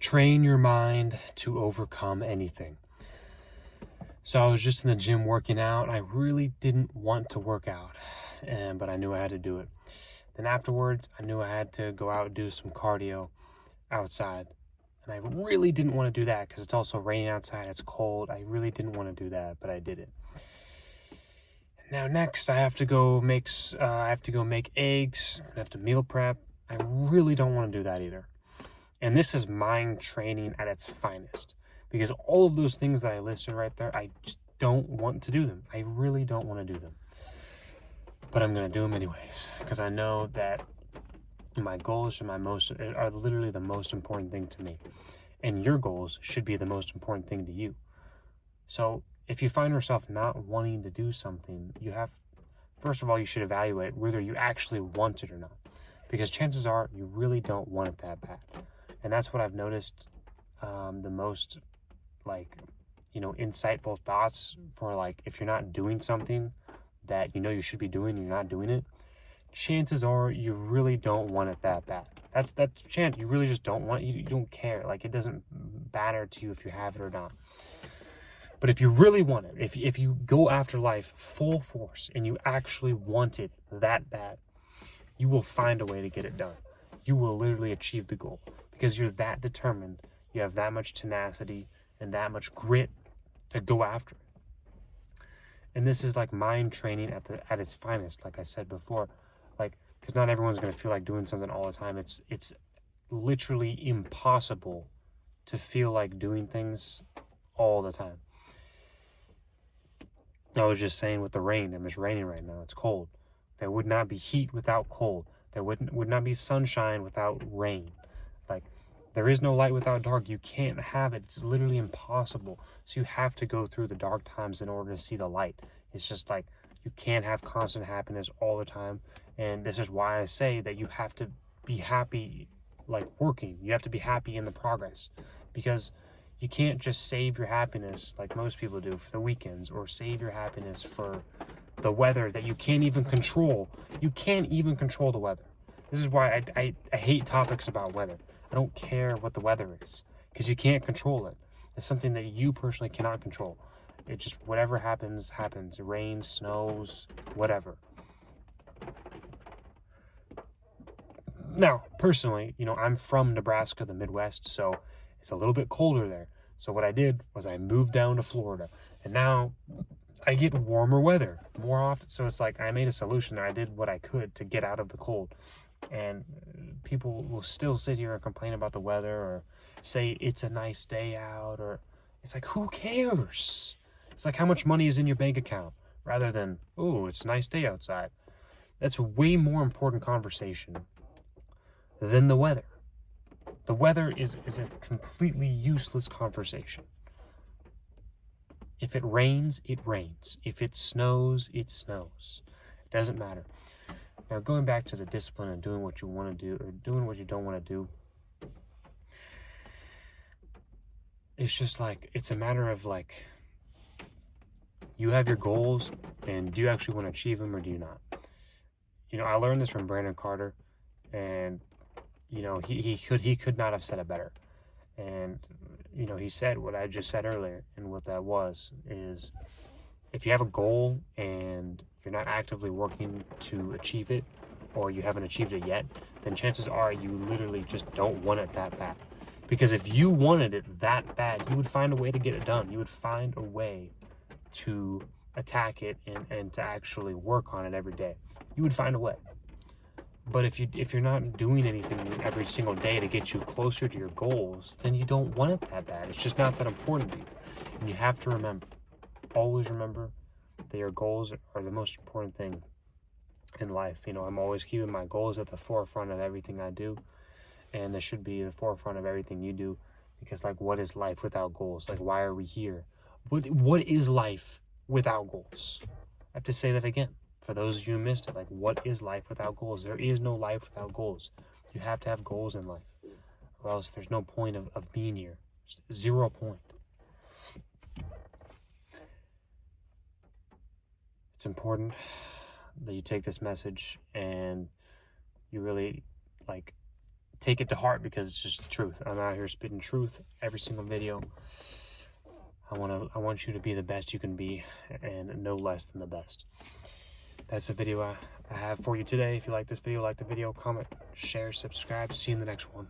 Train your mind to overcome anything. So I was just in the gym working out. I really didn't want to work out, but I knew I had to do it. Then afterwards, I knew I had to go out and do some cardio outside. And I really didn't want to do that because it's also raining outside. It's cold. I really didn't want to do that, but I did it. Now next, I have to go make eggs. I have to meal prep. I really don't want to do that either. And this is mind training at its finest, because all of those things that I listed right there, I just don't want to do them. I really don't want to do them. But I'm going to do them anyways, because I know that my goals are literally the most important thing to me. And your goals should be the most important thing to you. So if you find yourself not wanting to do something, first of all, you should evaluate whether you actually want it or not. Because chances are you really don't want it that bad. And that's what I've noticed the most, insightful thoughts for, if you're not doing something that you know you should be doing and you're not doing it, chances are you really don't want it that bad. That's chance. You really just don't want it. You don't care. It doesn't matter to you if you have it or not. But if you really want it, if you go after life full force and you actually want it that bad, you will find a way to get it done. You will literally achieve the goal because you're that determined. You have that much tenacity and that much grit to go after it. And this is like mind training at its finest, like I said before. Because not everyone's going to feel like doing something all the time. It's literally impossible to feel like doing things all the time. I was just saying with the rain, it's raining right now. It's cold. There would not be heat without cold. There would not be sunshine without rain. There is no light without dark. You can't have it. It's literally impossible. So you have to go through the dark times in order to see the light. It's just you can't have constant happiness all the time. And this is why I say that you have to be happy, working. You have to be happy in the progress, because you can't just save your happiness like most people do for the weekends, or save your happiness for the weather that you can't even control. You can't even control the weather. This is why I hate topics about weather. I don't care what the weather is, because you can't control it. It's something that you personally cannot control. It just, whatever happens, happens. It rains, snows, whatever. Now, personally, I'm from Nebraska, the Midwest, so it's a little bit colder there. So what I did was I moved down to Florida, and now I get warmer weather more often. So it's I made a solution there. I did what I could to get out of the cold. And people will still sit here and complain about the weather, or say it's a nice day out, or it's who cares? It's how much money is in your bank account, rather than, oh, it's a nice day outside. That's a way more important conversation than the weather. The weather is a completely useless conversation. If it rains, it rains. If it snows, it snows. It doesn't matter. Now, going back to the discipline and doing what you want to do or doing what you don't want to do, it's just it's a matter of you have your goals, and do you actually want to achieve them or do you not? I learned this from Brandon Carter, and he could not have said it better. And he said what I just said earlier, and what that is if you have a goal and you're not actively working to achieve it, or you haven't achieved it yet, then chances are you literally just don't want it that bad. Because if you wanted it that bad, you would find a way to get it done. You would find a way to attack it and to actually work on it every day. You would find a way. But if you're not doing anything every single day to get you closer to your goals, then you don't want it that bad. It's just not that important to you. And you have to always remember that your goals are the most important thing in life. I'm always keeping my goals at the forefront of everything I do, and they should be the forefront of everything you do, because what is life without goals? Why are we here? What is life without goals? I have to say that again for those of you who missed it. What is life without goals? There is no life without goals. You have to have goals in life, or else there's no point of being here. Just 0 point. It's important that you take this message and you really take it to heart because it's just the truth. I'm out here spitting truth every single video. I want you to be the best you can be, and no less than the best. That's the video I have for you today. If you like this video, like the video, comment, share, subscribe. See you in the next one.